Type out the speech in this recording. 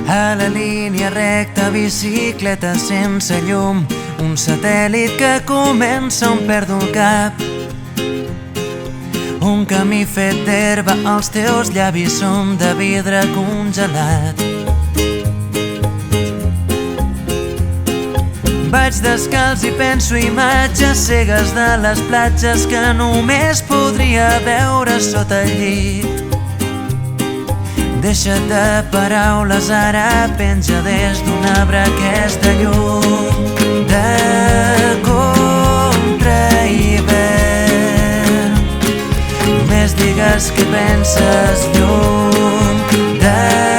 A la línia recta, bicicleta sense llum, un satèl·lit que comença on perdo el cap. Un camí fet d'herba, els teus llavis són de vidre congelat. Vaig descalç i penso imatges cegues de les platges que només podria veure sota el llit. Deixa't de paraules, ara penja des d'un arbre aquesta llum de contra hivern. Només digues què penses, llum de